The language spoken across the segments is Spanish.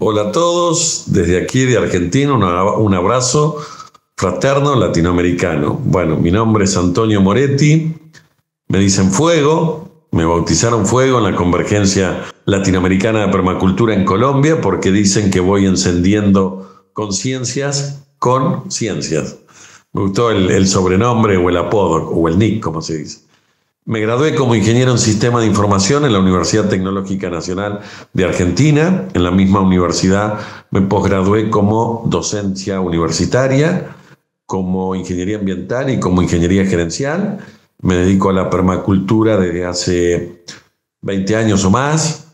Hola a todos, desde aquí de Argentina, un abrazo fraterno latinoamericano. Bueno, mi nombre es Antonio Moretti, me dicen Fuego, me bautizaron Fuego en la Convergencia Latinoamericana de Permacultura en Colombia porque dicen que voy encendiendo conciencias con ciencias. Me gustó el sobrenombre o el apodo, o el nick, como se dice. Me gradué como ingeniero en Sistema de Información en la Universidad Tecnológica Nacional de Argentina. En la misma universidad me posgradué como docencia universitaria, como ingeniería ambiental y como ingeniería gerencial. Me dedico a la permacultura desde hace 20 años o más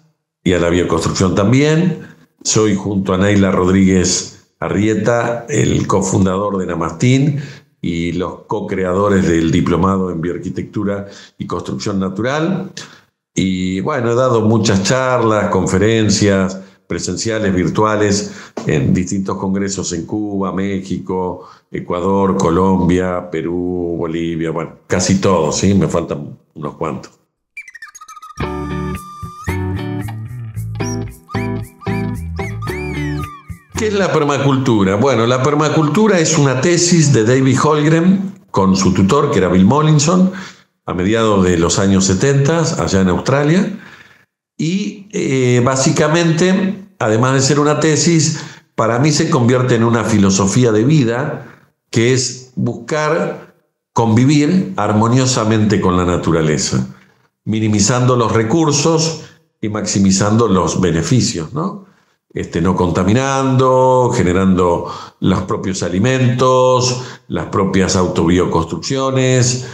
y a la bioconstrucción también. Soy, junto a Neila Rodríguez Arrieta, el cofundador de Namastín y los co-creadores del Diplomado en Bioarquitectura y Construcción Natural. Y bueno, he dado muchas charlas, conferencias presenciales, virtuales, en distintos congresos en Cuba, México, Ecuador, Colombia, Perú, Bolivia, bueno, casi todos, ¿sí? Me faltan unos cuantos. ¿Qué es la permacultura? Bueno, la permacultura es una tesis de David Holmgren con su tutor, que era Bill Mollison, a mediados de los años 70, allá en Australia. Y básicamente, además de ser una tesis, para mí se convierte en una filosofía de vida, que es buscar convivir armoniosamente con la naturaleza, minimizando los recursos y maximizando los beneficios, ¿no? No contaminando, generando los propios alimentos, las propias autobioconstrucciones,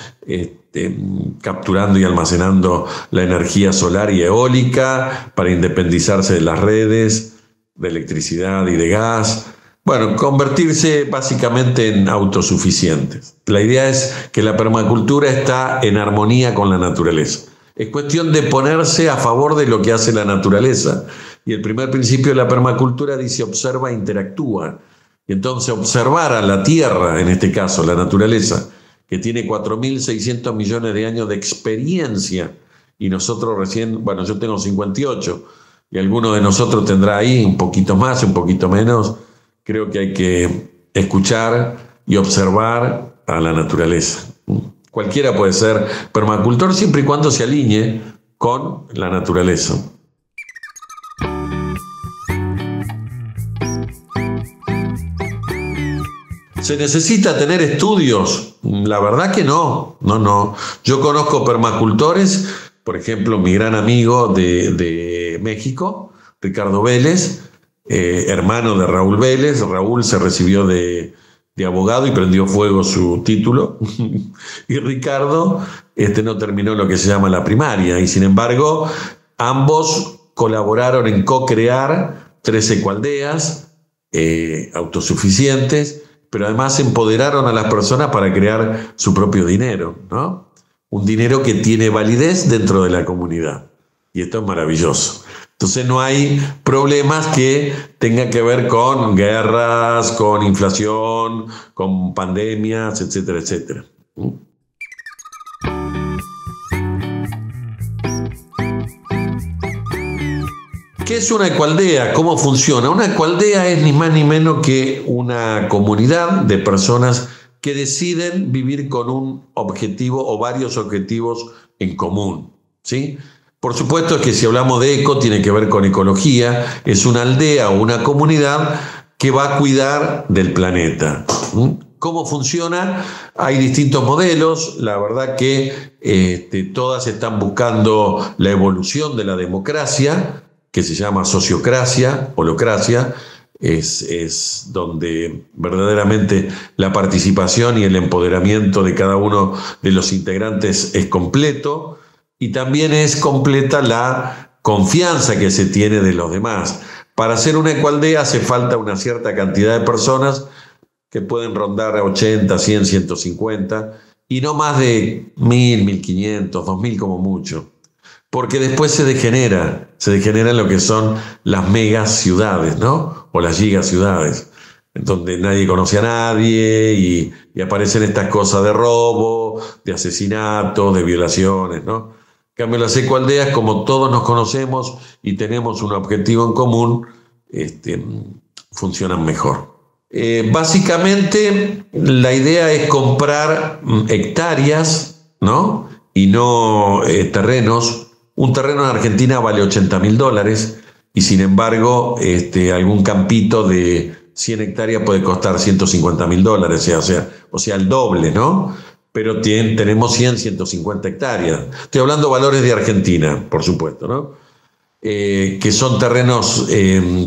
capturando y almacenando la energía solar y eólica para independizarse de las redes de electricidad y de gas. Bueno, convertirse básicamente en autosuficientes. La idea es que la permacultura está en armonía con la naturaleza. Es cuestión de ponerse a favor de lo que hace la naturaleza. Y el primer principio de la permacultura dice observa e interactúa. Y entonces observar a la tierra, en este caso la naturaleza, que tiene 4.600 millones de años de experiencia, y nosotros recién, bueno, yo tengo 58, y alguno de nosotros tendrá ahí un poquito más, un poquito menos. Creo que hay que escuchar y observar a la naturaleza. Cualquiera puede ser permacultor siempre y cuando se alinee con la naturaleza. ¿Se necesita tener estudios? La verdad que no. Yo conozco permacultores, por ejemplo, mi gran amigo de México, Ricardo Vélez, hermano de Raúl Vélez. Raúl se recibió de abogado y prendió fuego su título. Y Ricardo no terminó lo que se llama la primaria. Y sin embargo, ambos colaboraron en co-crear 3 ecoaldeas autosuficientes, pero además empoderaron a las personas para crear su propio dinero, ¿no? Un dinero que tiene validez dentro de la comunidad. Y esto es maravilloso. Entonces no hay problemas que tengan que ver con guerras, con inflación, con pandemias, etcétera, etcétera. ¿Qué es una ecoaldea? ¿Cómo funciona? Una ecoaldea es ni más ni menos que una comunidad de personas que deciden vivir con un objetivo o varios objetivos en común, ¿sí? Por supuesto que si hablamos de eco, tiene que ver con ecología. Es una aldea o una comunidad que va a cuidar del planeta. ¿Cómo funciona? Hay distintos modelos. La verdad que todas están buscando la evolución de la democracia, que se llama sociocracia, holocracia. Es donde verdaderamente la participación y el empoderamiento de cada uno de los integrantes es completo. Y también es completa la confianza que se tiene de los demás. Para hacer una ecoaldea hace falta una cierta cantidad de personas que pueden rondar a 80, 100, 150 y no más de 1.000, 1.500, 2.000 como mucho. Porque después se degenera lo que son las megaciudades, ¿no? O las gigaciudades, en donde nadie conoce a nadie y aparecen estas cosas de robo, de asesinatos, de violaciones, ¿no? En cambio, las ecoaldeas, como todos nos conocemos y tenemos un objetivo en común, funcionan mejor. Básicamente la idea es comprar hectáreas, ¿no? Y no terrenos. Un terreno en Argentina vale $80.000 y sin embargo algún campito de 100 hectáreas puede costar $150.000, o sea, el doble, ¿no? Pero tenemos 150 hectáreas. Estoy hablando de valores de Argentina, por supuesto, ¿no? Que son terrenos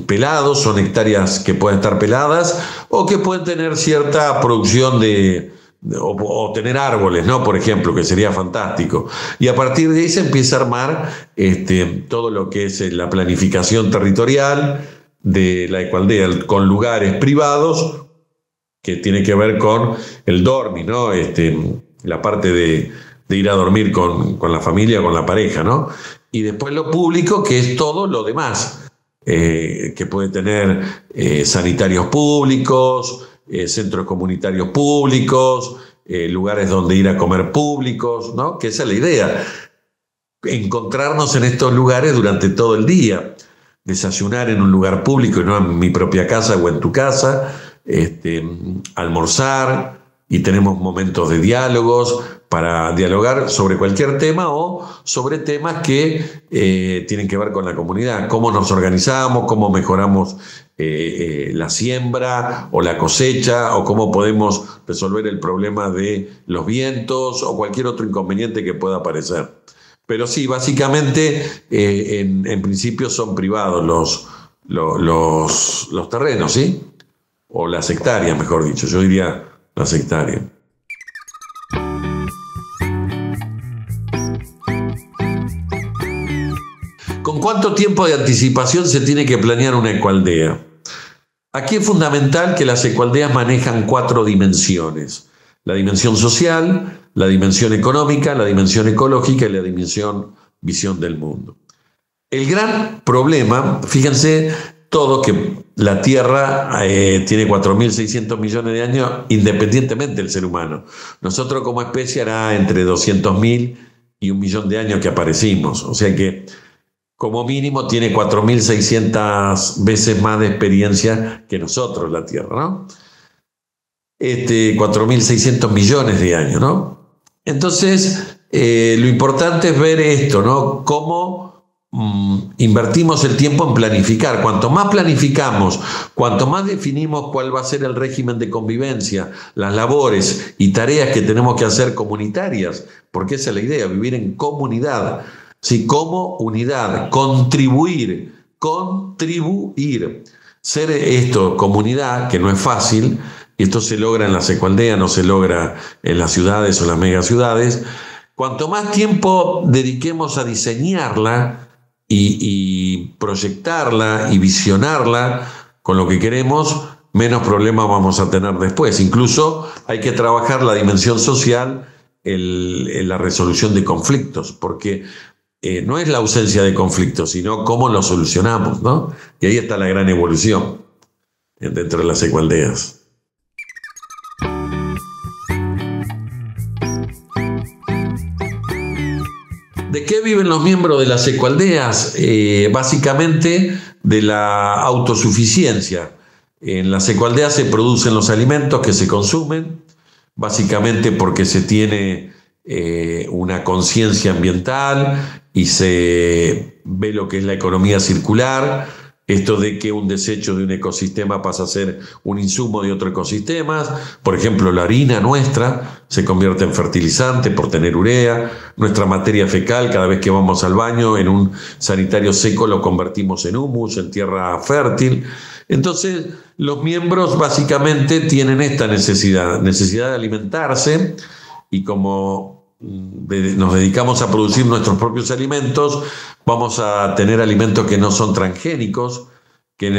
pelados, son hectáreas que pueden estar peladas o que pueden tener cierta producción o tener árboles, ¿no? Por ejemplo, que sería fantástico. Y a partir de ahí se empieza a armar todo lo que es la planificación territorial de la Ecualdea, con lugares privados que tiene que ver con el dormi, ¿no? La parte de ir a dormir con la familia, con la pareja, ¿no? Y después lo público, que es todo lo demás, que puede tener sanitarios públicos, centros comunitarios públicos, lugares donde ir a comer públicos, ¿no? Que esa es la idea, encontrarnos en estos lugares durante todo el día, desayunar en un lugar público y no en mi propia casa o en tu casa, almorzar, y tenemos momentos de diálogos para dialogar sobre cualquier tema o sobre temas que tienen que ver con la comunidad, cómo nos organizamos, cómo mejoramos la siembra o la cosecha, o cómo podemos resolver el problema de los vientos o cualquier otro inconveniente que pueda aparecer. Pero sí, básicamente en principio son privados los terrenos, ¿sí? O las hectáreas, mejor dicho, yo diría las hectáreas. ¿Con cuánto tiempo de anticipación se tiene que planear una ecoaldea? Aquí es fundamental que las ecoaldeas manejan 4 dimensiones: la dimensión social, la dimensión económica, la dimensión ecológica y la dimensión visión del mundo. El gran problema, fíjense todos que la Tierra tiene 4.600 millones de años independientemente del ser humano. Nosotros como especie hará entre 200.000 y 1 millón de años que aparecimos. O sea que como mínimo tiene 4.600 veces más de experiencia que nosotros la Tierra, ¿no? 4.600 millones de años, ¿no? Entonces, lo importante es ver esto, ¿no? Cómo invertimos el tiempo en planificar. Cuanto más planificamos, cuanto más definimos cuál va a ser el régimen de convivencia, las labores y tareas que tenemos que hacer comunitarias, porque esa es la idea, vivir en comunidad, ¿sí? Como unidad, contribuir, ser esto comunidad, que no es fácil, y esto se logra en las ecoaldeas, no se logra en las ciudades o las megaciudades. Cuanto más tiempo dediquemos a diseñarla y proyectarla y visionarla con lo que queremos, menos problemas vamos a tener después. Incluso hay que trabajar la dimensión social en la resolución de conflictos, porque no es la ausencia de conflictos, sino cómo los solucionamos, ¿no? Y ahí está la gran evolución dentro de las ecoaldeas. ¿De qué viven los miembros de las ecoaldeas? Básicamente de la autosuficiencia. En las ecoaldeas se producen los alimentos que se consumen, básicamente porque se tiene una conciencia ambiental y se ve lo que es la economía circular. Esto de que un desecho de un ecosistema pasa a ser un insumo de otro ecosistema. Por ejemplo, la harina nuestra se convierte en fertilizante por tener urea. Nuestra materia fecal, cada vez que vamos al baño, en un sanitario seco lo convertimos en humus, en tierra fértil. Entonces, los miembros básicamente tienen esta necesidad de alimentarse, y como nos dedicamos a producir nuestros propios alimentos, vamos a tener alimentos que no son transgénicos, que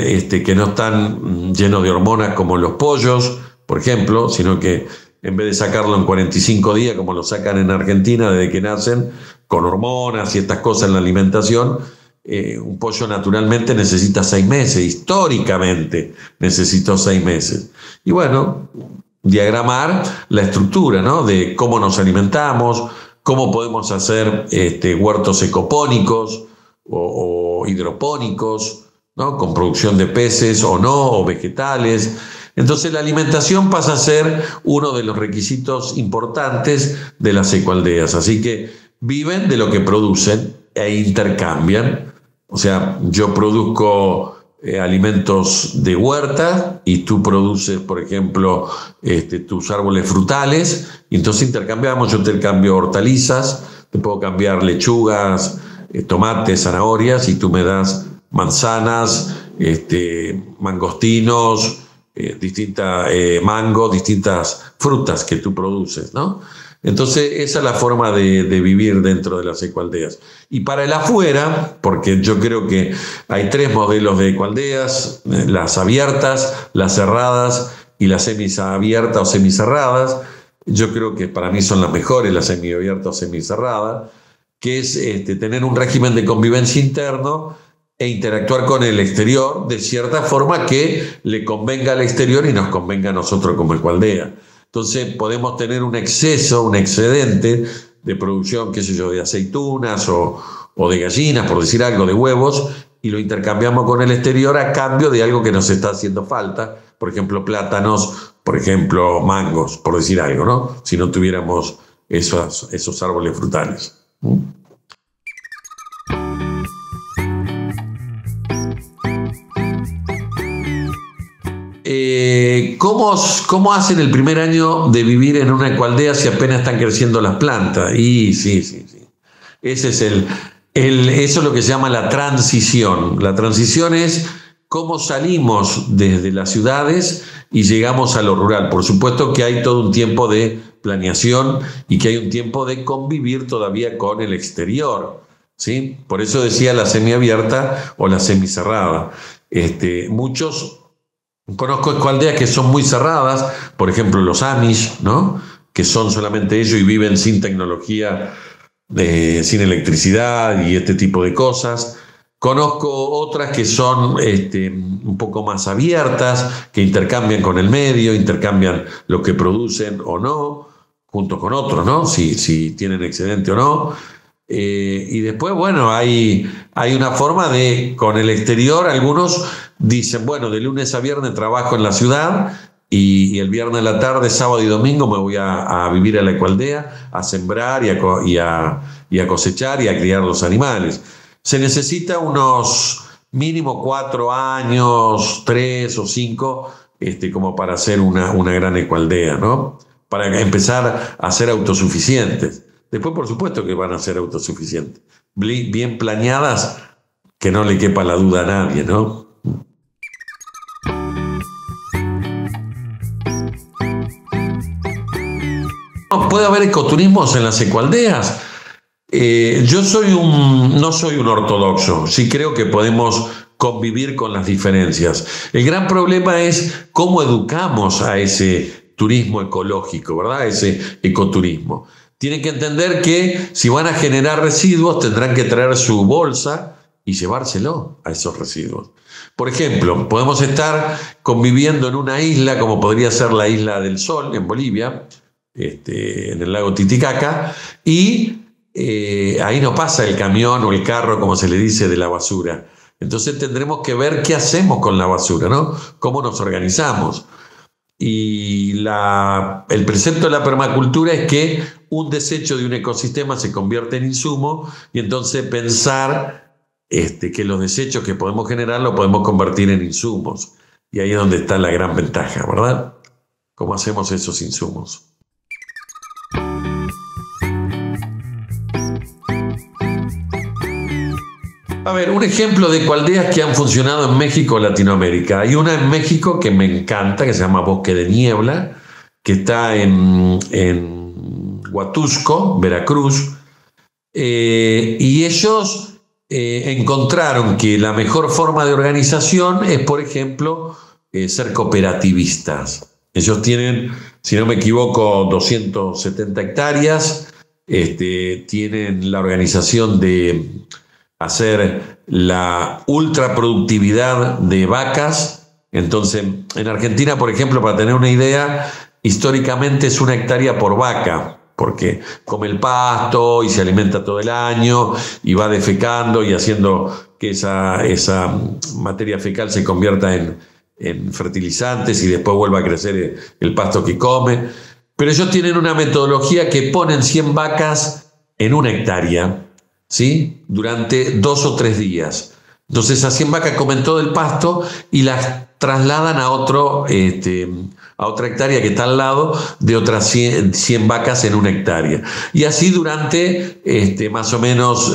no están llenos de hormonas como los pollos, por ejemplo, sino que en vez de sacarlo en 45 días, como lo sacan en Argentina desde que nacen, con hormonas y estas cosas en la alimentación, un pollo naturalmente necesita 6 meses, históricamente necesitó 6 meses. Y bueno, diagramar la estructura, ¿no? De cómo nos alimentamos, cómo podemos hacer huertos ecopónicos o hidropónicos, ¿no? Con producción de peces o no, o vegetales. Entonces la alimentación pasa a ser uno de los requisitos importantes de las ecoaldeas. Así que viven de lo que producen e intercambian. O sea, yo produzco alimentos de huerta y tú produces, por ejemplo, tus árboles frutales, y entonces intercambiamos. Yo te cambio hortalizas, te puedo cambiar lechugas, tomates, zanahorias, y tú me das manzanas, mangostinos, mango, distintas frutas que tú produces, ¿no? Entonces esa es la forma de vivir dentro de las ecoaldeas. Y para el afuera, porque yo creo que hay 3 modelos de ecoaldeas: las abiertas, las cerradas y las semiabiertas o semicerradas. Yo creo que para mí son las mejores, las semiabiertas o semicerradas, que es tener un régimen de convivencia interno e interactuar con el exterior de cierta forma que le convenga al exterior y nos convenga a nosotros como ecoaldea. Entonces podemos tener un exceso, un excedente de producción, qué sé yo, de aceitunas o de gallinas, por decir algo, de huevos, y lo intercambiamos con el exterior a cambio de algo que nos está haciendo falta, por ejemplo, plátanos, por ejemplo, mangos, por decir algo, ¿no? Si no tuviéramos esos árboles frutales. ¿Cómo hacen el primer año de vivir en una ecoaldea si apenas están creciendo las plantas? Y sí. Ese es eso es lo que se llama la transición. La transición es cómo salimos desde las ciudades y llegamos a lo rural. Por supuesto que hay todo un tiempo de planeación y que hay un tiempo de convivir todavía con el exterior, ¿sí? Por eso decía la semiabierta o la semicerrada. Conozco ecoaldeas que son muy cerradas, por ejemplo los Amish, ¿no? Que son solamente ellos y viven sin tecnología, sin electricidad y este tipo de cosas. Conozco otras que son un poco más abiertas, que intercambian con el medio, intercambian lo que producen o no, junto con otros, ¿no? Si tienen excedente o no. Y después, bueno, hay una forma de, con el exterior, algunos dicen, bueno, de lunes a viernes trabajo en la ciudad y el viernes a la tarde, sábado y domingo me voy a vivir a la ecoaldea, a sembrar y a cosechar y a criar los animales. Se necesita unos mínimo 4 años, 3 o 5, como para hacer una gran ecoaldea, ¿no? Para empezar a ser autosuficientes. Después, por supuesto que van a ser autosuficientes. Bien planeadas, que no le quepa la duda a nadie, ¿no? ¿Puede haber ecoturismos en las ecoaldeas? Yo no soy un ortodoxo. Sí creo que podemos convivir con las diferencias. El gran problema es cómo educamos a ese turismo ecológico, ¿verdad? Ese ecoturismo. Tienen que entender que si van a generar residuos tendrán que traer su bolsa y llevárselo a esos residuos. Por ejemplo, podemos estar conviviendo en una isla como podría ser la Isla del Sol en Bolivia, en el lago Titicaca, y ahí no pasa el camión o el carro, como se le dice, de la basura. Entonces tendremos que ver qué hacemos con la basura, ¿no? Cómo nos organizamos. Y el precepto de la permacultura es que un desecho de un ecosistema se convierte en insumo, y entonces pensar que los desechos que podemos generar los podemos convertir en insumos. Y ahí es donde está la gran ventaja, ¿verdad? ¿Cómo hacemos esos insumos? A ver, un ejemplo de ecoaldeas que han funcionado en México o Latinoamérica. Hay una en México que me encanta, que se llama Bosque de Niebla, que está en Huatusco, Veracruz. Y ellos encontraron que la mejor forma de organización es, por ejemplo, ser cooperativistas. Ellos tienen, si no me equivoco, 270 hectáreas. Tienen la organización de hacer la ultraproductividad de vacas. Entonces, en Argentina, por ejemplo, para tener una idea, históricamente es 1 hectárea por vaca, porque come el pasto y se alimenta todo el año y va defecando y haciendo que esa materia fecal se convierta en fertilizantes y después vuelva a crecer el pasto que come. Pero ellos tienen una metodología que ponen 100 vacas en 1 hectárea, ¿sí? Durante 2 o 3 días. Entonces esas 100 vacas comen todo el pasto y las trasladan a otra hectárea que está al lado de otras 100 vacas en 1 hectárea. Y así durante más o menos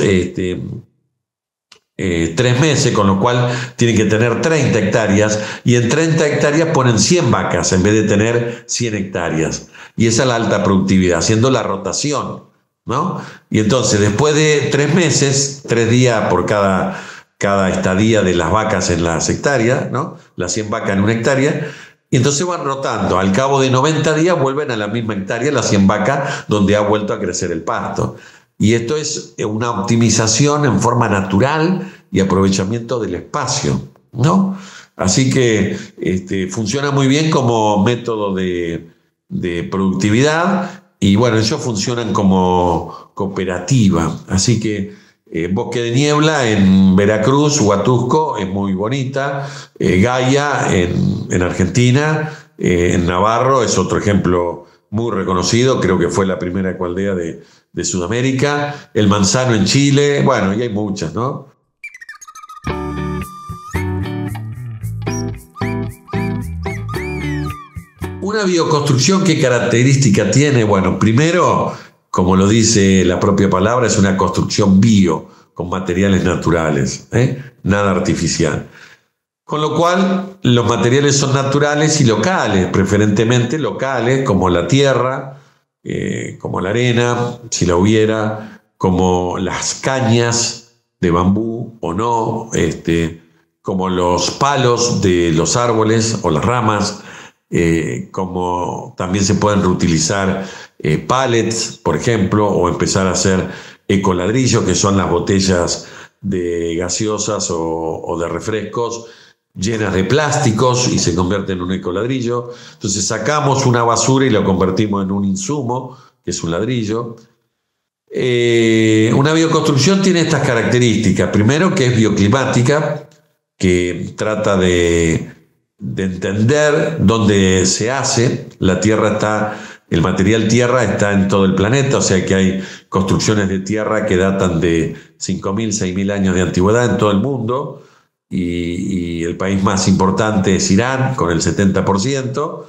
3 meses, con lo cual tienen que tener 30 hectáreas y en 30 hectáreas ponen 100 vacas en vez de tener 100 hectáreas. Y esa es la alta productividad, haciendo la rotación, ¿no? Y entonces después de 3 meses, 3 días por cada estadía de las vacas en las hectáreas, ¿no? Las 100 vacas en 1 hectárea, y entonces van rotando. Al cabo de 90 días vuelven a la misma hectárea, las 100 vacas, donde ha vuelto a crecer el pasto. Y esto es una optimización en forma natural y aprovechamiento del espacio, ¿no? Así que funciona muy bien como método de productividad y bueno, ellos funcionan como cooperativa. Así que Bosque de Niebla en Veracruz, Huatusco, es muy bonita. Gaia en Argentina, en Navarro es otro ejemplo muy reconocido, creo que fue la primera ecoaldea de Sudamérica. El Manzano en Chile, bueno, y hay muchas, ¿no? Una bioconstrucción, ¿qué característica tiene? Bueno, primero, como lo dice la propia palabra, es una construcción bio, con materiales naturales, nada artificial. Con lo cual, los materiales son naturales y locales, preferentemente locales, como la tierra, como la arena, si la hubiera, como las cañas de bambú o no, como los palos de los árboles o las ramas, como también se pueden reutilizar pallets, por ejemplo, o empezar a hacer ecoladrillos, que son las botellas de gaseosas o de refrescos llenas de plásticos y se convierten en un ecoladrillo. Entonces sacamos una basura y la convertimos en un insumo, que es un ladrillo. Una bioconstrucción tiene estas características. Primero, que es bioclimática, que trata de entender dónde se hace. La tierra está, el material tierra está en todo el planeta, o sea que hay construcciones de tierra que datan de 5.000, 6.000 años de antigüedad en todo el mundo. Y el país más importante es Irán, con el 70%.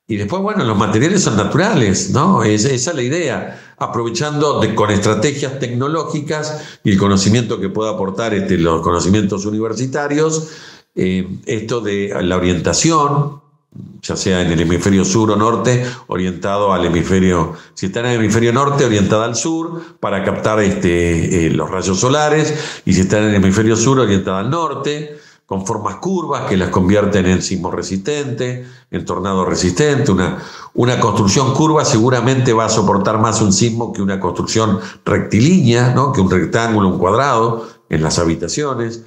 Y después, bueno, los materiales son naturales, ¿no? Esa es la idea, aprovechando con estrategias tecnológicas y el conocimiento que pueda aportar los conocimientos universitarios, esto de la orientación, ya sea en el hemisferio sur o norte, orientado al hemisferio, si está en el hemisferio norte, orientada al sur, para captar los rayos solares, y si está en el hemisferio sur, orientada al norte, con formas curvas que las convierten en sismo resistente, en tornado resistente. Una construcción curva seguramente va a soportar más un sismo que una construcción rectilínea, ¿no? Que un rectángulo, un cuadrado en las habitaciones.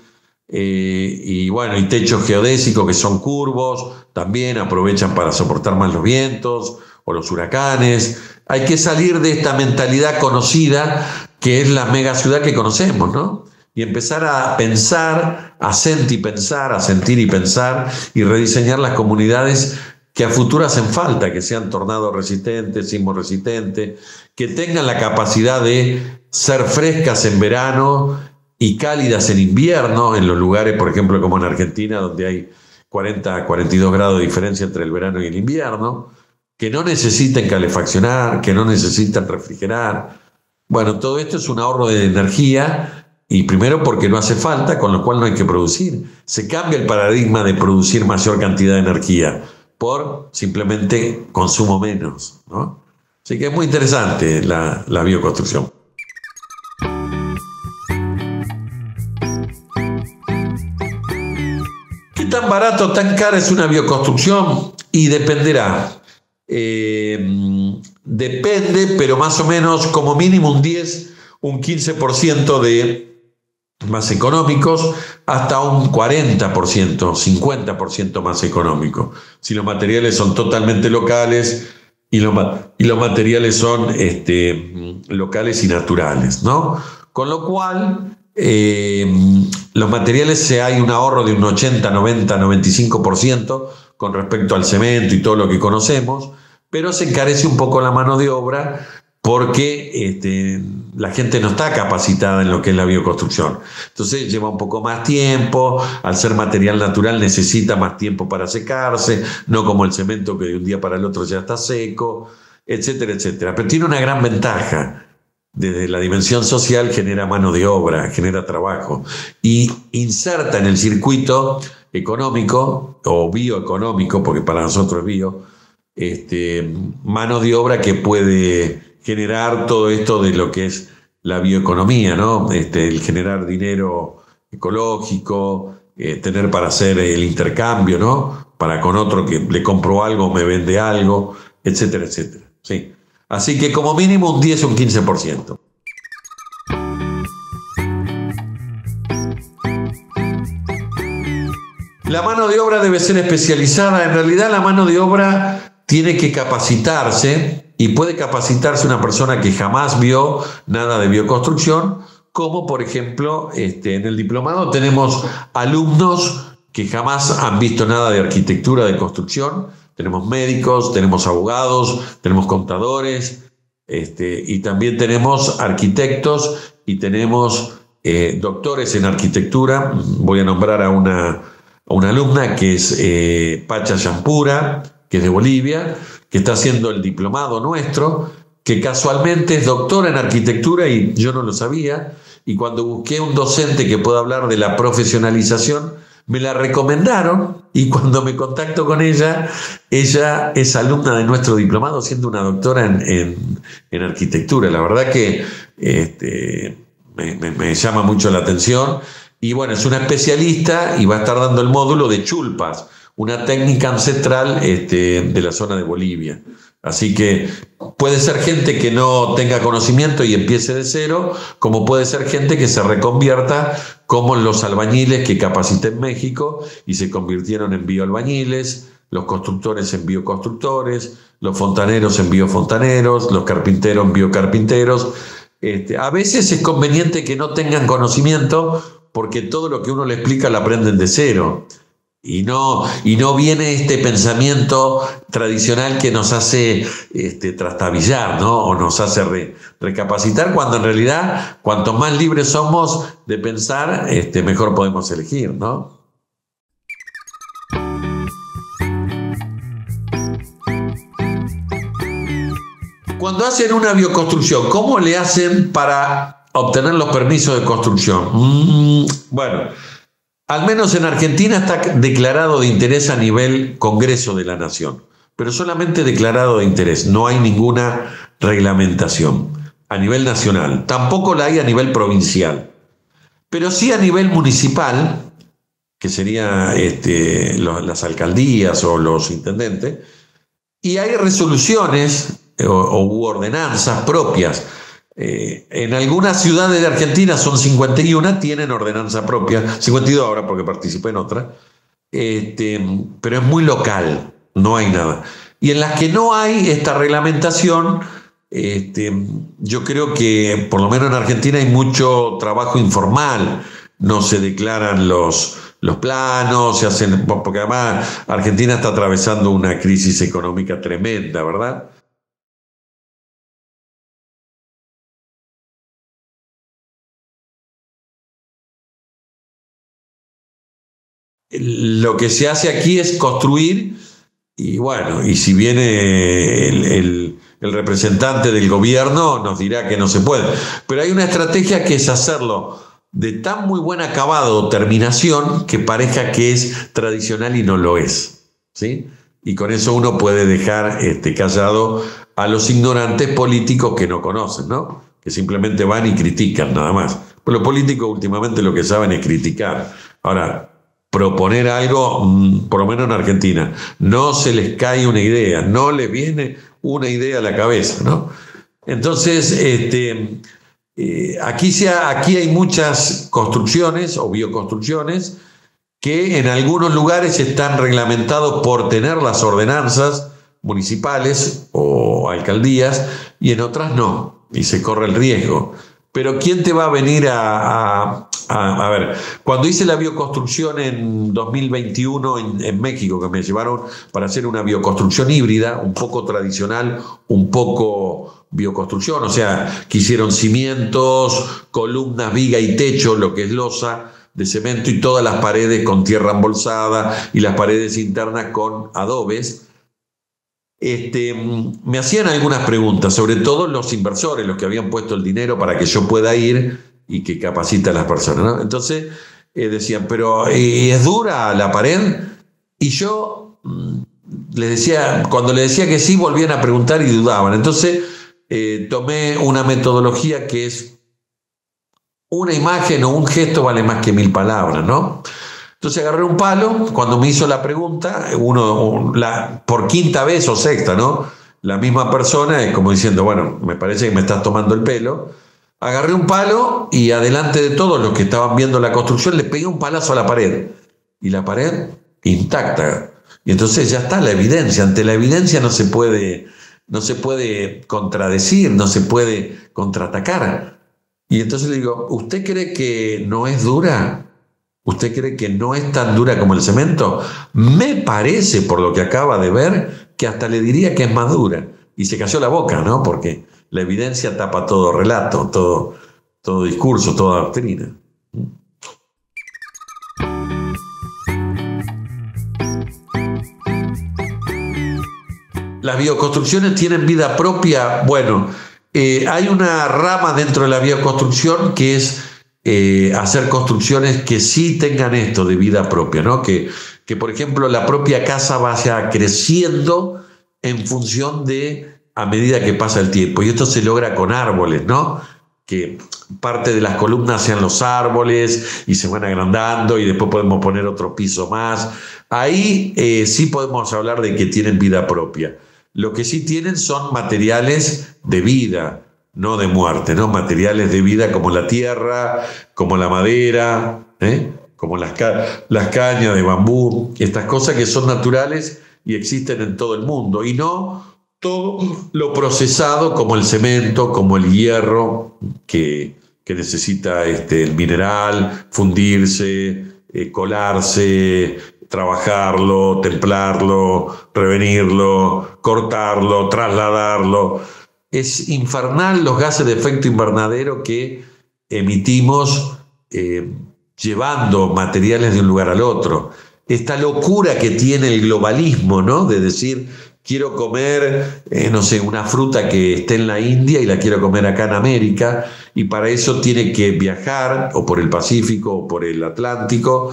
Y bueno, y techos geodésicos que son curvos, también aprovechan para soportar más los vientos o los huracanes. Hay que salir de esta mentalidad conocida que es la megaciudad que conocemos, ¿no? Y empezar a pensar, a sentir y pensar y rediseñar las comunidades que a futuro hacen falta, que sean tornado resistentes, sismo resistentes, que tengan la capacidad de ser frescas en verano y cálidas en invierno, en los lugares, por ejemplo, como en Argentina, donde hay 40 a 42 grados de diferencia entre el verano y el invierno, que no necesiten calefaccionar, que no necesitan refrigerar. Bueno, todo esto es un ahorro de energía, y primero porque no hace falta, con lo cual no hay que producir. Se cambia el paradigma de producir mayor cantidad de energía por simplemente consumo menos, ¿no? Así que es muy interesante la bioconstrucción. ¿Qué tan barato, tan cara es una bioconstrucción? Y dependerá. Depende, pero más o menos como mínimo un 10, un 15% de más económicos, hasta un 40%, 50% más económico. Si los materiales son totalmente locales y los materiales son locales y naturales, ¿no? Con lo cual, Los materiales hay un ahorro de un 80, 90, 95% con respecto al cemento y todo lo que conocemos, pero se encarece un poco la mano de obra porque la gente no está capacitada en lo que es la bioconstrucción. Entonces lleva un poco más tiempo, al ser material natural necesita más tiempo para secarse, no como el cemento que de un día para el otro ya está seco, etcétera, etcétera. Pero tiene una gran ventaja. Desde la dimensión social genera mano de obra, genera trabajo y inserta en el circuito económico o bioeconómico, porque para nosotros es bio, mano de obra que puede generar todo esto de lo que es la bioeconomía, ¿no? El generar dinero ecológico, tener para hacer el intercambio, ¿no? Para con otro que le compro algo, me vende algo, etcétera, etcétera. Sí. Así que como mínimo un 10 o un 15%. La mano de obra debe ser especializada. En realidad la mano de obra tiene que capacitarse y puede capacitarse una persona que jamás vio nada de bioconstrucción, como por ejemplo en el diplomado tenemos alumnos que jamás han visto nada de arquitectura de construcción. Tenemos médicos, tenemos abogados, tenemos contadores, y también tenemos arquitectos y tenemos doctores en arquitectura. Voy a nombrar a una alumna que es Pacha Yampura, que es de Bolivia, que está haciendo el diplomado nuestro, que casualmente es doctora en arquitectura y yo no lo sabía. Y cuando busqué un docente que pueda hablar de la profesionalización, me la recomendaron y cuando me contacto con ella es alumna de nuestro diplomado, siendo una doctora en arquitectura. La verdad que me llama mucho la atención. Y bueno, es una especialista y va a estar dando el módulo de chulpas, una técnica ancestral de la zona de Bolivia. Así que puede ser gente que no tenga conocimiento y empiece de cero, como puede ser gente que se reconvierta, como los albañiles que capacité en México y se convirtieron en bioalbañiles, los constructores en bioconstructores, los fontaneros en biofontaneros, los carpinteros en biocarpinteros. A veces es conveniente que no tengan conocimiento porque todo lo que uno le explica lo aprenden de cero. Y no viene este pensamiento tradicional que nos hace trastabillar, ¿no? O nos hace recapacitar, cuando en realidad, cuanto más libres somos de pensar, mejor podemos elegir, ¿no? Cuando hacen una bioconstrucción, ¿cómo le hacen para obtener los permisos de construcción? Bueno, al menos en Argentina está declarado de interés a nivel Congreso de la Nación, pero solamente declarado de interés, no hay ninguna reglamentación a nivel nacional, tampoco la hay a nivel provincial, pero sí a nivel municipal, que sería las alcaldías o los intendentes, y hay resoluciones u ordenanzas propias. En algunas ciudades de Argentina son 51, tienen ordenanza propia, 52 ahora porque participé en otra, pero es muy local, no hay nada. Y en las que no hay esta reglamentación, yo creo que por lo menos en Argentina hay mucho trabajo informal, no se declaran los planos, se hacen, porque además Argentina está atravesando una crisis económica tremenda, ¿verdad? Lo que se hace aquí es construir y bueno, y si viene el representante del gobierno nos dirá que no se puede. Pero hay una estrategia que es hacerlo de tan muy buen acabado o terminación que parezca que es tradicional y no lo es, ¿sí? Y con eso uno puede dejar callado a los ignorantes políticos que no conocen, ¿no? Que simplemente van y critican nada más. Pues los políticos últimamente lo que saben es criticar. Ahora, proponer algo, por lo menos en Argentina, no se les cae una idea, no les viene una idea a la cabeza, ¿no? Entonces, aquí hay muchas construcciones o bioconstrucciones que en algunos lugares están reglamentados por tener las ordenanzas municipales o alcaldías y en otras no, y se corre el riesgo. Pero ¿quién te va a venir a A ver, cuando hice la bioconstrucción en 2021 en México, que me llevaron para hacer una bioconstrucción híbrida, un poco tradicional, un poco bioconstrucción, o sea, que hicieron cimientos, columnas, viga y techo, lo que es losa de cemento, y todas las paredes con tierra embolsada y las paredes internas con adobes. Me hacían algunas preguntas, sobre todo los inversores, los que habían puesto el dinero para que yo pueda ir y que capacita a las personas, ¿no? Entonces decían, pero ¿es dura la pared? Y yo les decía, cuando les decía que sí, volvían a preguntar y dudaban. Entonces tomé una metodología que es una imagen o un gesto vale más que 1000 palabras, ¿no? Entonces agarré un palo, cuando me hizo la pregunta, por quinta vez o sexta, ¿no? La misma persona es como diciendo, bueno, me parece que me estás tomando el pelo. Agarré un palo y adelante de todos los que estaban viendo la construcción le pegué un palazo a la pared. Y la pared intacta. Y entonces ya está la evidencia. Ante la evidencia no se puede contradecir, no se puede contraatacar. Y entonces le digo, ¿usted cree que no es dura? ¿Usted cree que no es tan dura como el cemento? Me parece, por lo que acaba de ver, que hasta le diría que es más dura. Y se cayó la boca, ¿no? Porque la evidencia tapa todo relato, todo discurso, toda doctrina. ¿Las bioconstrucciones tienen vida propia? Bueno, hay una rama dentro de la bioconstrucción que es hacer construcciones que sí tengan esto de vida propia, ¿no? Que por ejemplo, la propia casa vaya creciendo en función a medida que pasa el tiempo. Y esto se logra con árboles, ¿no? Que parte de las columnas sean los árboles y se van agrandando y después podemos poner otro piso más. Ahí sí podemos hablar de que tienen vida propia. Lo que sí tienen son materiales de vida, no de muerte, ¿no? Materiales de vida como la tierra, como la madera, como las cañas de bambú, estas cosas que son naturales y existen en todo el mundo, y no todo lo procesado como el cemento, como el hierro, que necesita el mineral, fundirse, colarse, trabajarlo, templarlo, revenirlo, cortarlo, trasladarlo. Es infernal los gases de efecto invernadero que emitimos llevando materiales de un lugar al otro. Esta locura que tiene el globalismo, ¿no? De decir, quiero comer, no sé, una fruta que esté en la India y la quiero comer acá en América, y para eso tiene que viajar o por el Pacífico o por el Atlántico,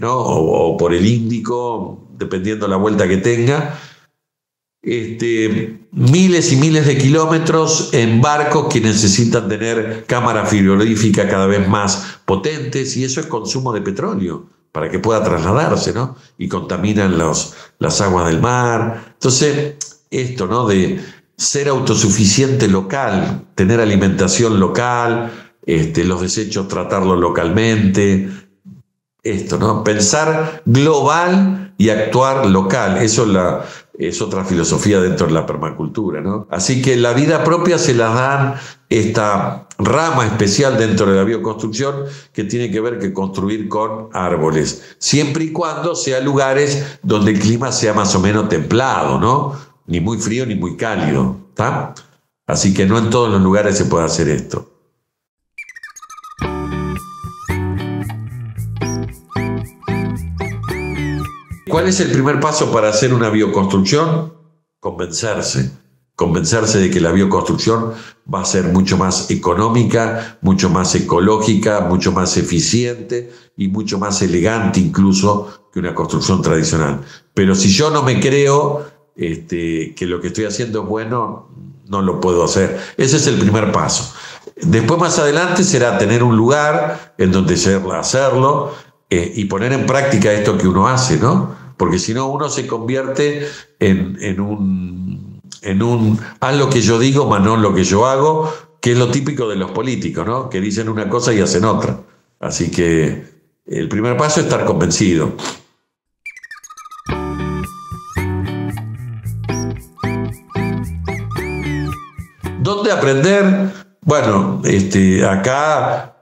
¿no? o por el Índico, dependiendo la vuelta que tenga. Miles y miles de kilómetros en barcos que necesitan tener cámaras frigoríficas cada vez más potentes, y eso es consumo de petróleo para que pueda trasladarse, ¿no? Y contaminan las aguas del mar. Entonces, esto, ¿no? De ser autosuficiente local, tener alimentación local, los desechos tratarlos localmente, esto, ¿no? Pensar global y actuar local. Eso es otra filosofía dentro de la permacultura, ¿no? Así que la vida propia se la dan esta rama especial dentro de la bioconstrucción que tiene que ver que construir con árboles, siempre y cuando sea lugares donde el clima sea más o menos templado, ¿no? Ni muy frío ni muy cálido, ¿está? Así que no en todos los lugares se puede hacer esto. ¿Cuál es el primer paso para hacer una bioconstrucción? Convencerse de que la bioconstrucción va a ser mucho más económica, mucho más ecológica, mucho más eficiente y mucho más elegante incluso que una construcción tradicional. Pero si yo no me creo que lo que estoy haciendo es bueno, no lo puedo hacer. Ese es el primer paso. Después, más adelante, será tener un lugar en donde hacerlo y poner en práctica esto que uno hace, ¿no? Porque si no, uno se convierte en un haz lo que yo digo, más no lo que yo hago, que es lo típico de los políticos, ¿no? Que dicen una cosa y hacen otra. Así que el primer paso es estar convencido. ¿Dónde aprender? Bueno, acá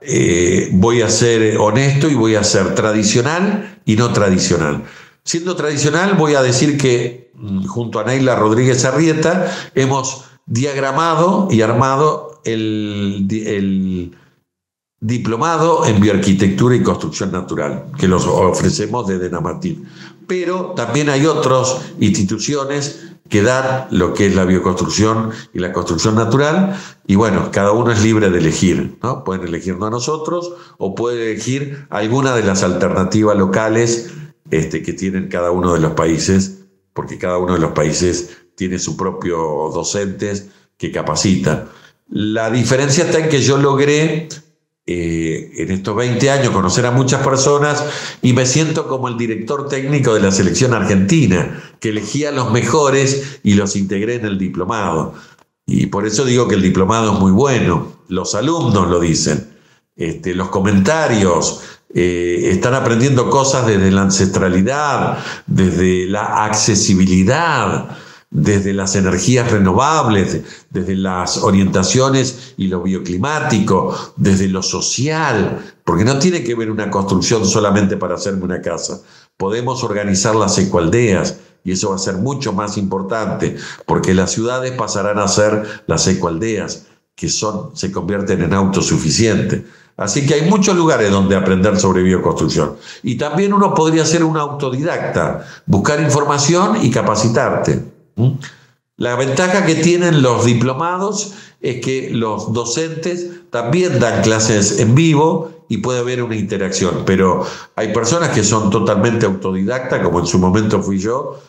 voy a ser honesto y voy a ser tradicional y no tradicional. Siendo tradicional, voy a decir que junto a Neila Rodríguez Arrieta hemos diagramado y armado el diplomado en bioarquitectura y construcción natural, que los ofrecemos desde Namatil. Pero también hay otras instituciones que dan lo que es la bioconstrucción y la construcción natural, y bueno, cada uno es libre de elegir, ¿no? Pueden elegirnos a nosotros o pueden elegir alguna de las alternativas locales que tienen cada uno de los países, porque cada uno de los países tiene su propio docentes que capacita. La diferencia está en que yo logré en estos 20 años conocer a muchas personas y me siento como el director técnico de la selección argentina, que elegía a los mejores y los integré en el diplomado. Y por eso digo que el diplomado es muy bueno. Los alumnos lo dicen. Los comentarios están aprendiendo cosas desde la ancestralidad, desde la accesibilidad, desde las energías renovables, desde las orientaciones y lo bioclimático, desde lo social, porque no tiene que ver una construcción solamente para hacerme una casa. Podemos organizar las ecoaldeas y eso va a ser mucho más importante, porque las ciudades pasarán a ser las ecoaldeas, que se convierten en autosuficientes. Así que hay muchos lugares donde aprender sobre bioconstrucción. Y también uno podría ser un autodidacta, buscar información y capacitarte. La ventaja que tienen los diplomados es que los docentes también dan clases en vivo y puede haber una interacción, pero hay personas que son totalmente autodidactas, como en su momento fui yo,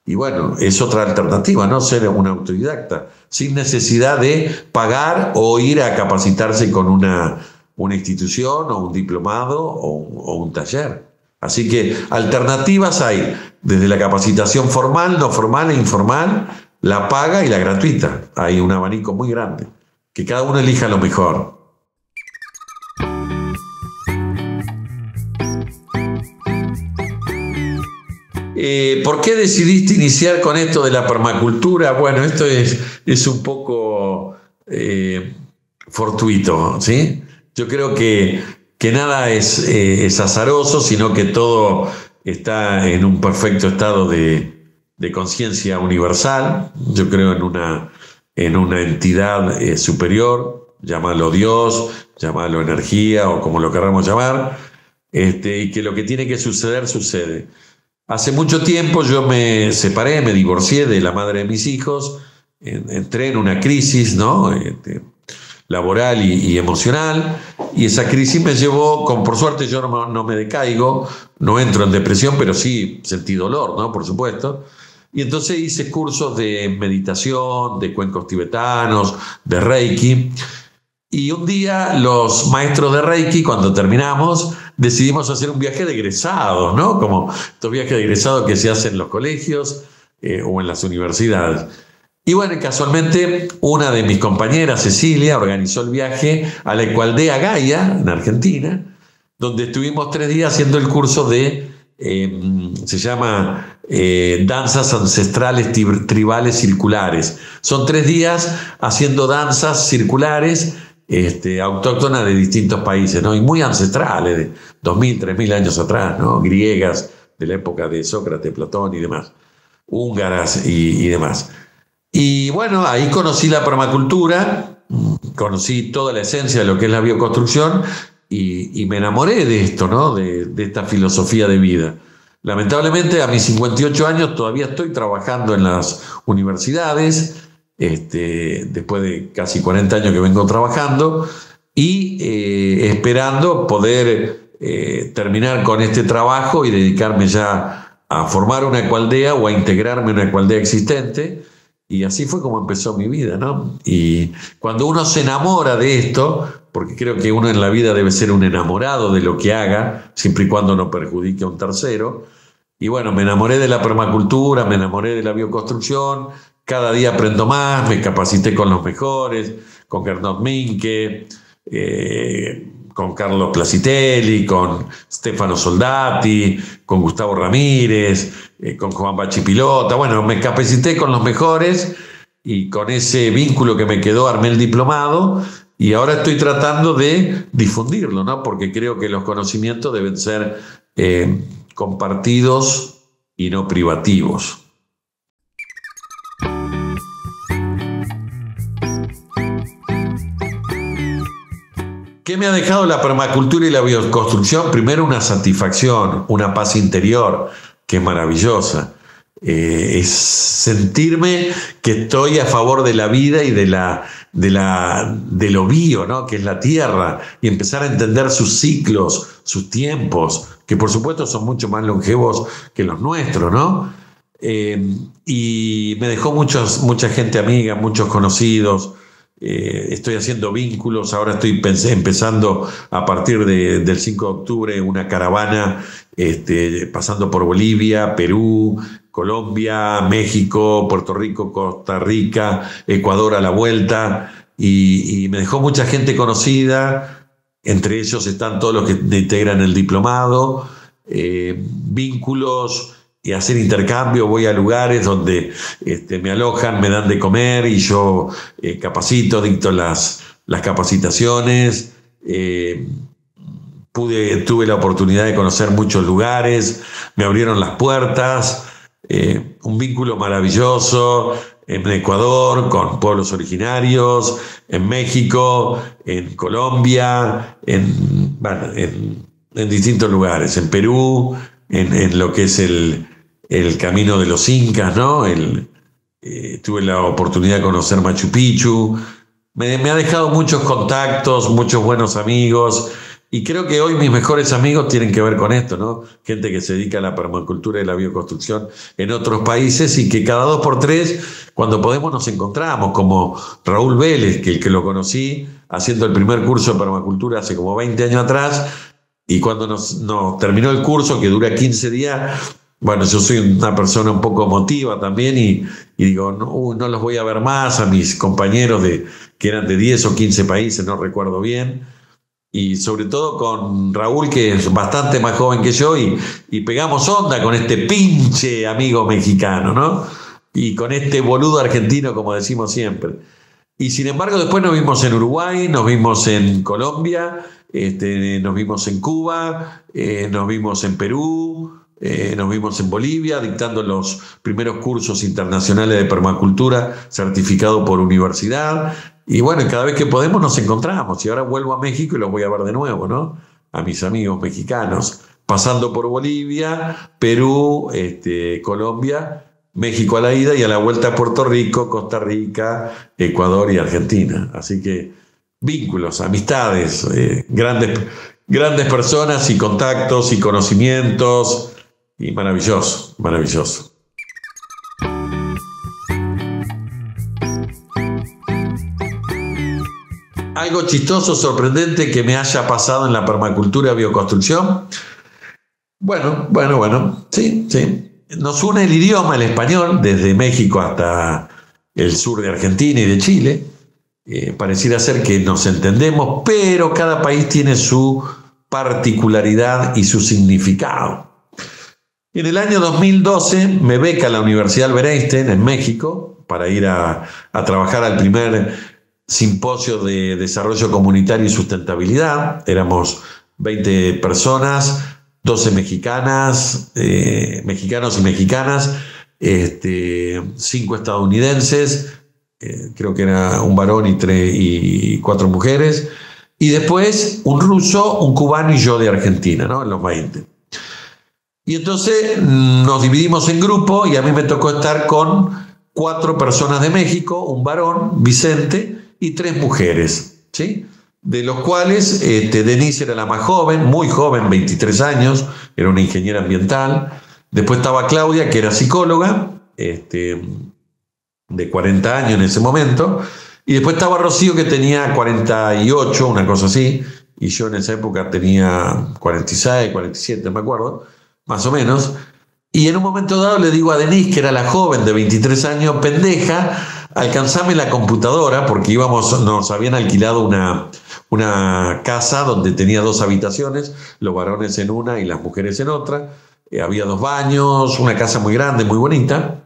y bueno, es otra alternativa, ¿no? Ser un autodidacta, sin necesidad de pagar o ir a capacitarse con una institución o un diplomado o un taller. Así que alternativas hay, desde la capacitación formal, no formal e informal, la paga y la gratuita. Hay un abanico muy grande. Que cada uno elija lo mejor. ¿Por qué decidiste iniciar con esto de la permacultura? Bueno, esto es un poco fortuito, ¿sí? Yo creo que nada es azaroso, sino que todo está en un perfecto estado de conciencia universal. Yo creo en una entidad superior, llámalo Dios, llámalo energía o como lo queramos llamar, y que lo que tiene que suceder, sucede. Hace mucho tiempo yo me separé, me divorcié de la madre de mis hijos, entré en una crisis, ¿no? Laboral y emocional, y esa crisis me llevó, por suerte yo no me decaigo, no entro en depresión, pero sí sentí dolor, ¿no? Por supuesto. Y entonces hice cursos de meditación, de cuencos tibetanos, de Reiki. Y un día los maestros de Reiki, cuando terminamos, decidimos hacer un viaje de egresados, ¿no? Como estos viajes de egresados que se hacen en los colegios o en las universidades. Y bueno, casualmente una de mis compañeras, Cecilia, organizó el viaje a la Ecoaldea Gaia, en Argentina, donde estuvimos 3 días haciendo el curso de, se llama Danzas Ancestrales Tribales Circulares. Son 3 días haciendo danzas circulares autóctonas de distintos países, ¿no? Y muy ancestrales, de 2.000, 3.000 años atrás, ¿no? Griegas, de la época de Sócrates, Platón y demás, húngaras y demás. Y bueno, ahí conocí la permacultura, conocí toda la esencia de lo que es la bioconstrucción y me enamoré de esto, ¿no? De esta filosofía de vida. Lamentablemente a mis 58 años todavía estoy trabajando en las universidades, después de casi 40 años que vengo trabajando y esperando poder terminar con este trabajo y dedicarme ya a formar una ecoaldea o a integrarme en una ecoaldea existente. Y así fue como empezó mi vida, ¿no? Y cuando uno se enamora de esto, porque creo que uno en la vida debe ser un enamorado de lo que haga, siempre y cuando no perjudique a un tercero. Y bueno, me enamoré de la permacultura, me enamoré de la bioconstrucción, cada día aprendo más, me capacité con los mejores, con Gernot Minke, con Carlos Placitelli, con Stefano Soldati, con Gustavo Ramírez, con Juan Bachi Pilota. Bueno, me capacité con los mejores y con ese vínculo que me quedó armé el diplomado y ahora estoy tratando de difundirlo, ¿no? Porque creo que los conocimientos deben ser compartidos y no privativos. ¿Qué me ha dejado la permacultura y la bioconstrucción? Primero, una satisfacción, una paz interior, que es maravillosa. Es sentirme que estoy a favor de la vida y de lo bio, ¿no? Que es la tierra, y empezar a entender sus ciclos, sus tiempos, que por supuesto son mucho más longevos que los nuestros, ¿no? Y me dejó mucha gente amiga, muchos conocidos. Estoy haciendo vínculos, ahora estoy empezando a partir del 5 de octubre una caravana pasando por Bolivia, Perú, Colombia, México, Puerto Rico, Costa Rica, Ecuador a la vuelta, y me dejó mucha gente conocida, entre ellos están todos los que integran el diplomado, vínculos y hacer intercambio. Voy a lugares donde me alojan, me dan de comer y yo capacito, dicto las capacitaciones. Tuve la oportunidad de conocer muchos lugares, me abrieron las puertas, un vínculo maravilloso en Ecuador con pueblos originarios, en México, en Colombia, en distintos lugares, en Perú, en lo que es el camino de los incas, ¿no? Tuve la oportunidad de conocer Machu Picchu. Me ha dejado muchos contactos, muchos buenos amigos, y creo que hoy mis mejores amigos tienen que ver con esto, ¿no? Gente que se dedica a la permacultura y la bioconstrucción en otros países, y que cada 2 por 3, cuando podemos, nos encontramos, como Raúl Vélez, que lo conocí haciendo el primer curso de permacultura hace como 20 años atrás, y cuando nos terminó el curso, que dura 15 días, bueno, yo soy una persona un poco emotiva también, y digo, no los voy a ver más a mis compañeros que eran de 10 o 15 países, no recuerdo bien, y sobre todo con Raúl, que es bastante más joven que yo, y pegamos onda con este pinche amigo mexicano, ¿no? Y con este boludo argentino, como decimos siempre. Y sin embargo, después nos vimos en Uruguay, nos vimos en Colombia, nos vimos en Cuba, nos vimos en Perú, nos vimos en Bolivia, dictando los primeros cursos internacionales de permacultura certificado por universidad. Y bueno, cada vez que podemos nos encontramos. Y ahora vuelvo a México y los voy a ver de nuevo, ¿no? A mis amigos mexicanos, pasando por Bolivia, Perú, Colombia, México a la ida, y a la vuelta a Puerto Rico, Costa Rica, Ecuador y Argentina. Así que vínculos, amistades, grandes personas y contactos y conocimientos, y maravilloso, maravilloso. Algo chistoso, sorprendente que me haya pasado en la permacultura bioconstrucción. Bueno, sí. Nos une el idioma, el español, desde México hasta el sur de Argentina y de Chile. Pareciera ser que nos entendemos, pero cada país tiene su particularidad y su significado. En el año 2012 me beca la Universidad Albert Einstein en México para ir a trabajar al primer simposio de desarrollo comunitario y sustentabilidad. Éramos 20 personas, 12 mexicanos y mexicanas, 5 estadounidenses, creo que era un varón y 4 mujeres, y después un ruso, un cubano y yo de Argentina, ¿no? En los 20. Y entonces nos dividimos en grupo, y a mí me tocó estar con 4 personas de México, un varón, Vicente, y 3 mujeres, ¿sí? De los cuales Denise era la más joven, muy joven, 23 años, era una ingeniera ambiental. Después estaba Claudia, que era psicóloga, de 40 años en ese momento. Y después estaba Rocío, que tenía 48, una cosa así, y yo en esa época tenía 46, 47, me acuerdo, más o menos. Y en un momento dado le digo a Denise, que era la joven de 23 años, pendeja, alcanzame la computadora, porque nos habían alquilado una casa donde tenía 2 habitaciones, los varones en una y las mujeres en otra. Había 2 baños, una casa muy grande, muy bonita.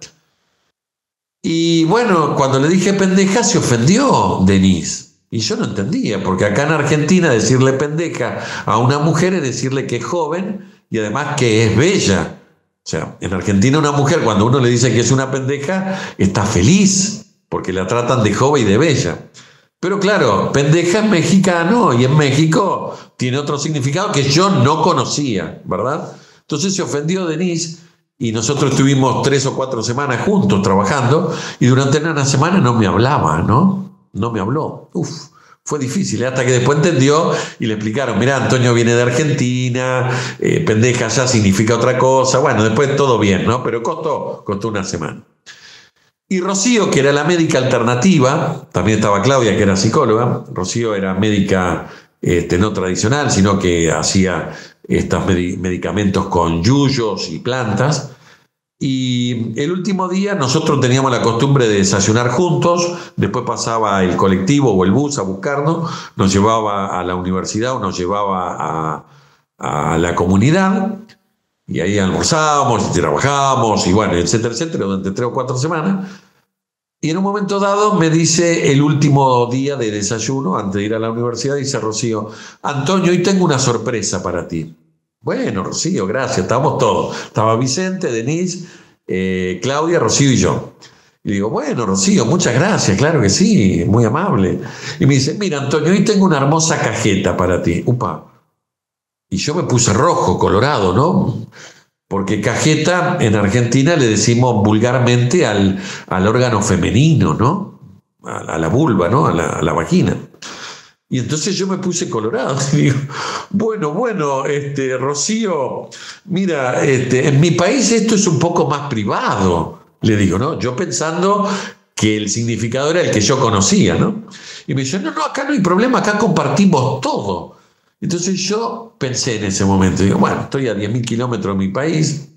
Y bueno, cuando le dije pendeja, se ofendió Denise. Y yo no entendía, porque acá en Argentina decirle pendeja a una mujer es decirle que es joven y además que es bella. O sea, en Argentina una mujer cuando uno le dice que es una pendeja está feliz porque la tratan de joven y de bella. Pero claro, pendeja es mexicano y en México tiene otro significado que yo no conocía, ¿verdad? Entonces se ofendió Denise y nosotros estuvimos 3 o 4 semanas juntos trabajando y durante una semana no me hablaba, ¿no? No me habló. Fue difícil, hasta que después entendió y le explicaron, mirá, Antonio viene de Argentina, pendeja ya significa otra cosa. Bueno, después todo bien, ¿no? Pero costó una semana. Y Rocío, que era la médica alternativa, también estaba Claudia, que era psicóloga. Rocío era médica no tradicional, sino que hacía estos medicamentos con yuyos y plantas. Y el último día nosotros teníamos la costumbre de desayunar juntos, después pasaba el colectivo o el bus a buscarnos, nos llevaba a la universidad o nos llevaba a la comunidad y ahí almorzábamos y trabajábamos y bueno, etcétera, etcétera, durante 3 o 4 semanas. Y en un momento dado me dice el último día de desayuno, antes de ir a la universidad, dice Rocío, Antonio, hoy tengo una sorpresa para ti. Bueno, Rocío, gracias, estábamos todos. Estaba Vicente, Denise, Claudia, Rocío y yo. Y digo, bueno, Rocío, muchas gracias, claro que sí, muy amable. Y me dice, mira, Antonio, hoy tengo una hermosa cajeta para ti. Upa. Y yo me puse rojo, colorado, ¿no? Porque cajeta en Argentina le decimos vulgarmente al órgano femenino, ¿no? A la vulva, ¿no? A la vagina. Y entonces yo me puse colorado y digo, bueno, Rocío, mira, en mi país esto es un poco más privado, le digo, ¿no? Yo pensando que el significado era el que yo conocía, ¿no? Y me dice, no, acá no hay problema, acá compartimos todo. Entonces yo pensé en ese momento, digo, bueno, estoy a 10.000 kilómetros de mi país,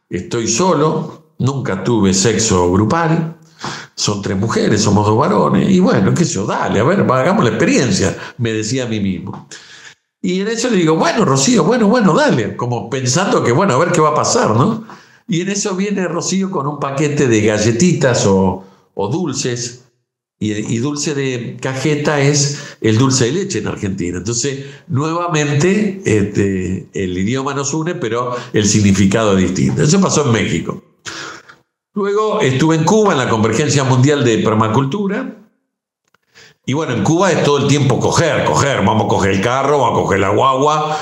estoy solo, nunca tuve sexo grupal. Son 3 mujeres, somos 2 varones. Y bueno, qué sé yo, dale, a ver, hagamos la experiencia, me decía a mí mismo. Y en eso le digo, bueno, Rocío, bueno, dale. Como pensando que, bueno, a ver qué va a pasar, ¿no? Y en eso viene Rocío con un paquete de galletitas o dulces. Y dulce de cajeta es el dulce de leche en Argentina. Entonces, nuevamente, el idioma nos une, pero el significado es distinto. Eso pasó en México. Luego estuve en Cuba en la Convergencia Mundial de Permacultura. Y bueno, en Cuba es todo el tiempo coger. Vamos a coger el carro, vamos a coger la guagua.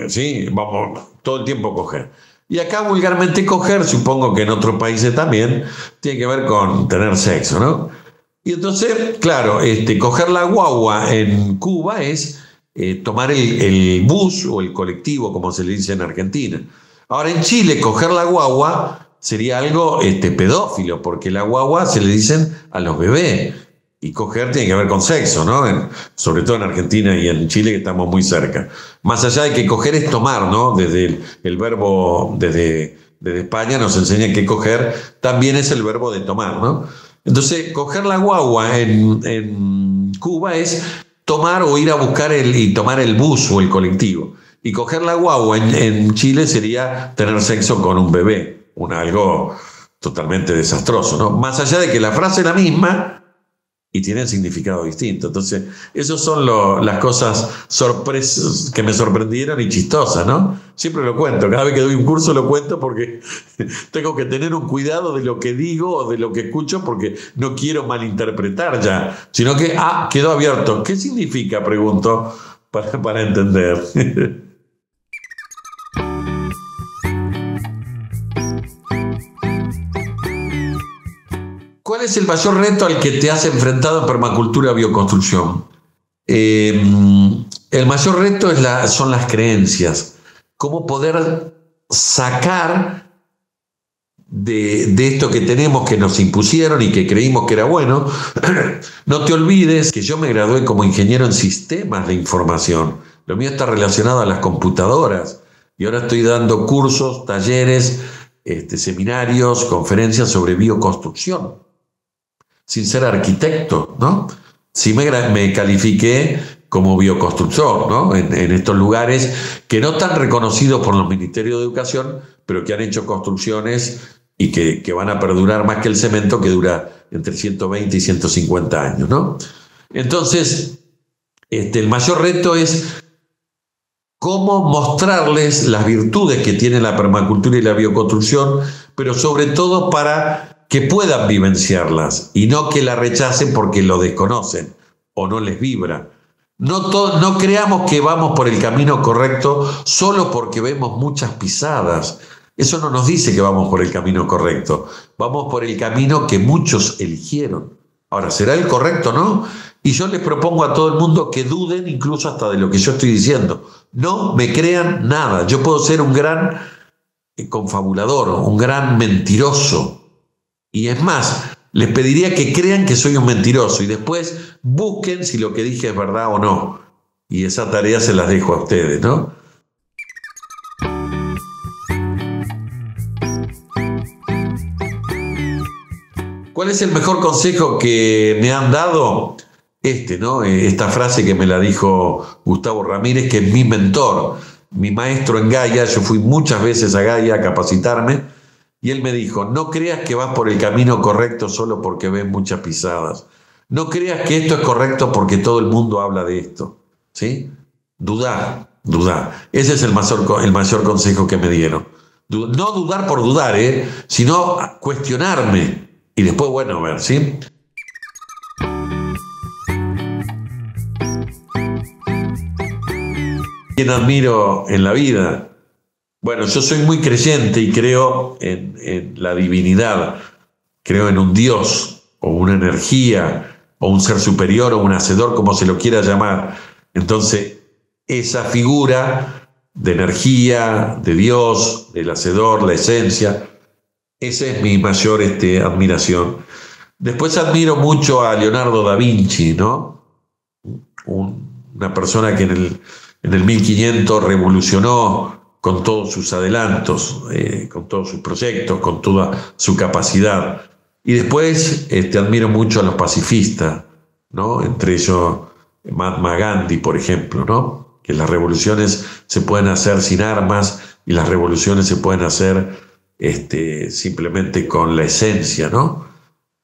Sí, vamos todo el tiempo coger. Y acá vulgarmente coger, supongo que en otros países también, tiene que ver con tener sexo, ¿no? Y entonces, claro, coger la guagua en Cuba es tomar el bus o el colectivo, como se le dice en Argentina. Ahora en Chile, coger la guagua sería algo pedófilo, porque la guagua se le dicen a los bebés. Y coger tiene que ver con sexo, ¿no? Sobre todo en Argentina y en Chile, que estamos muy cerca. Más allá de que coger es tomar, ¿no? Desde el verbo, desde España nos enseñan que coger también es el verbo de tomar, ¿no? Entonces, coger la guagua en Cuba es tomar o ir a buscar y tomar el bus o el colectivo. Y coger la guagua en Chile sería tener sexo con un bebé. Algo totalmente desastroso, ¿no? Más allá de que la frase es la misma y tienen significado distinto. Entonces, esas son las cosas sorpresas que me sorprendieron y chistosas, ¿no? Siempre lo cuento, cada vez que doy un curso lo cuento porque tengo que tener un cuidado de lo que digo o de lo que escucho porque no quiero malinterpretar ya, sino que, quedó abierto. ¿Qué significa? Pregunto para entender. ¿Cuál es el mayor reto al que te has enfrentado en permacultura bioconstrucción? El mayor reto son las creencias. Cómo poder sacar de esto que tenemos, que nos impusieron y que creímos que era bueno. No te olvides que yo me gradué como ingeniero en sistemas de información. Lo mío está relacionado a las computadoras. Y ahora estoy dando cursos, talleres, seminarios, conferencias sobre bioconstrucción. Sin ser arquitecto, ¿no? Sí me califiqué como bioconstructor, ¿no? En estos lugares que no están reconocidos por los ministerios de educación, pero que han hecho construcciones y que van a perdurar más que el cemento, que dura entre 120 y 150 años, ¿no? Entonces, el mayor reto es cómo mostrarles las virtudes que tiene la permacultura y la bioconstrucción, pero sobre todo para que puedan vivenciarlas y no que la rechacen porque lo desconocen o no les vibra. No creamos que vamos por el camino correcto solo porque vemos muchas pisadas. Eso no nos dice que vamos por el camino correcto. Vamos por el camino que muchos eligieron. Ahora, ¿será el correcto o no? Y yo les propongo a todo el mundo que duden incluso hasta de lo que yo estoy diciendo. No me crean nada. Yo puedo ser un gran confabulador, un gran mentiroso. Y es más, les pediría que crean que soy un mentiroso y después busquen si lo que dije es verdad o no. Y esa tarea se las dejo a ustedes, ¿no? ¿Cuál es el mejor consejo que me han dado? ¿No? Esta frase que me la dijo Gustavo Ramírez, que es mi mentor, mi maestro en Gaia. Yo fui muchas veces a Gaia a capacitarme y él me dijo: no creas que vas por el camino correcto solo porque ves muchas pisadas. No creas que esto es correcto porque todo el mundo habla de esto. ¿Sí? Dudá. Ese es el mayor consejo que me dieron. No dudar por dudar, sino cuestionarme. Y después, bueno, a ver, ¿sí? ¿Quién admiro en la vida? Bueno, yo soy muy creyente y creo en la divinidad. Creo en un Dios, o una energía, o un ser superior, o un hacedor, como se lo quiera llamar. Entonces, esa figura de energía, de Dios, del hacedor, la esencia, esa es mi mayor admiración. Después admiro mucho a Leonardo da Vinci, ¿no? Una persona que en el 1500 revolucionó con todos sus adelantos, con todos sus proyectos, con toda su capacidad. Y después admiro mucho a los pacifistas, ¿no? Entre ellos Mahatma Gandhi, por ejemplo, ¿no? Que las revoluciones se pueden hacer sin armas y las revoluciones se pueden hacer simplemente con la esencia, ¿no?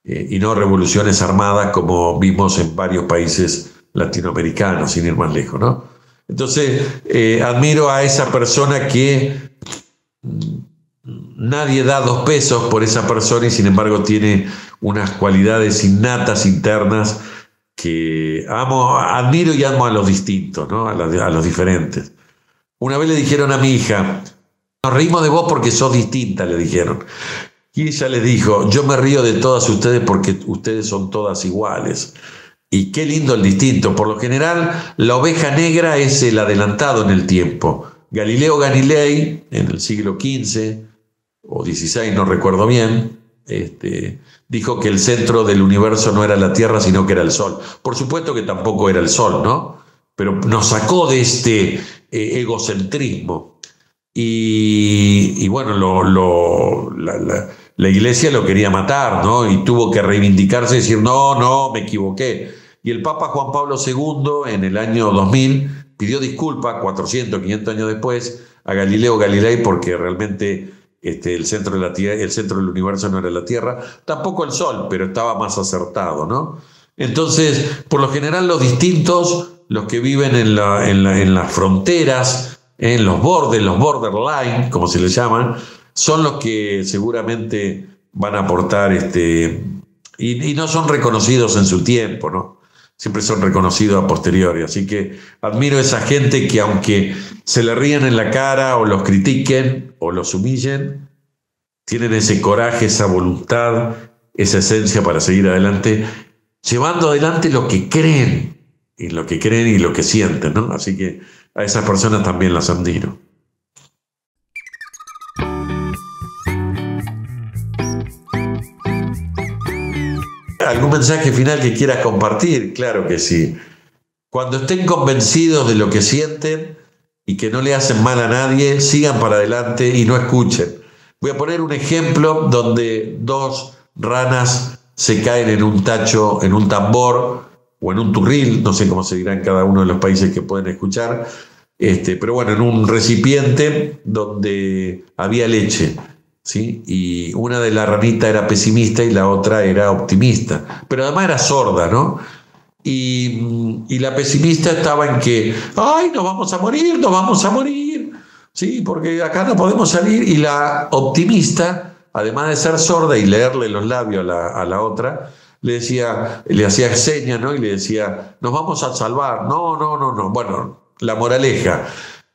Y no revoluciones armadas como vimos en varios países latinoamericanos, sin ir más lejos, ¿no? Entonces, admiro a esa persona que nadie da 2 pesos por esa persona y sin embargo tiene unas cualidades innatas internas que admiro y amo a los distintos, ¿no? A los diferentes. Una vez le dijeron a mi hija: nos reímos de vos porque sos distinta, le dijeron. Y ella les dijo: yo me río de todas ustedes porque ustedes son todas iguales. Y qué lindo el distinto. Por lo general, la oveja negra es el adelantado en el tiempo. Galileo Galilei, en el siglo XV o XVI, no recuerdo bien, dijo que el centro del universo no era la Tierra, sino que era el Sol. Por supuesto que tampoco era el Sol, ¿no? Pero nos sacó de este egocentrismo. Y bueno, la iglesia lo quería matar, ¿no? Y tuvo que reivindicarse y decir: no, me equivoqué. Y el Papa Juan Pablo II, en el año 2000, pidió disculpas, 400, 500 años después, a Galileo Galilei, porque realmente el centro del universo no era la Tierra, tampoco el Sol, pero estaba más acertado, ¿no? Entonces, por lo general, los distintos, los que viven en las fronteras, en los bordes, los borderline, como se les llaman, son los que seguramente van a aportar y no son reconocidos en su tiempo, ¿no? Siempre son reconocidos a posteriori. Así que admiro a esa gente que, aunque se le rían en la cara o los critiquen o los humillen, tienen ese coraje, esa voluntad, esa esencia para seguir adelante, llevando adelante lo que creen y lo que sienten, ¿no? Así que a esas personas también las admiro. ¿Algún mensaje final que quieras compartir? Claro que sí. Cuando estén convencidos de lo que sienten y que no le hacen mal a nadie, sigan para adelante y no escuchen. Voy a poner un ejemplo donde 2 ranas se caen en un tacho, en un tambor o en un turril, no sé cómo se dirá en cada uno de los países que pueden escuchar, pero bueno, en un recipiente donde había leche. ¿Sí? Y una de las ranitas era pesimista y la otra era optimista, pero además era sorda, ¿no? y la pesimista estaba en que, ay, nos vamos a morir, nos vamos a morir, sí, porque acá no podemos salir. Y la optimista, además de ser sorda y leerle los labios a la otra, le hacía señas, ¿no? Y le decía, nos vamos a salvar. No, no, no, no. Bueno, la moraleja.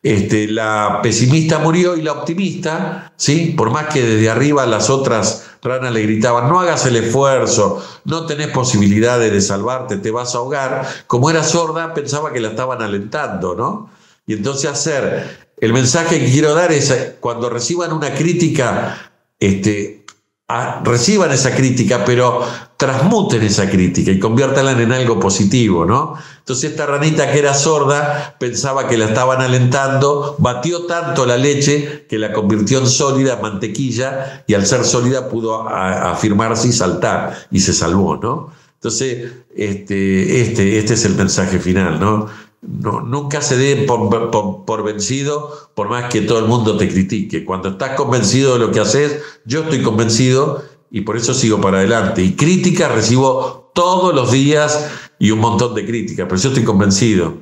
La pesimista murió y la optimista, ¿sí? Por más que desde arriba las otras ranas le gritaban, no hagas el esfuerzo, no tenés posibilidades de salvarte, te vas a ahogar. Como era sorda, pensaba que la estaban alentando, ¿no? Y entonces el mensaje que quiero dar es, cuando reciban una crítica, reciban esa crítica, pero transmuten esa crítica y conviértanla en algo positivo, ¿no? Entonces esta ranita que era sorda pensaba que la estaban alentando, batió tanto la leche que la convirtió en sólida, mantequilla, y al ser sólida pudo afirmarse y saltar, y se salvó, ¿no? Entonces este es el mensaje final, ¿no? No, nunca se den por vencido, por más que todo el mundo te critique. Cuando estás convencido de lo que haces, yo estoy convencido y por eso sigo para adelante. Y críticas recibo todos los días y un montón de críticas, pero yo estoy convencido.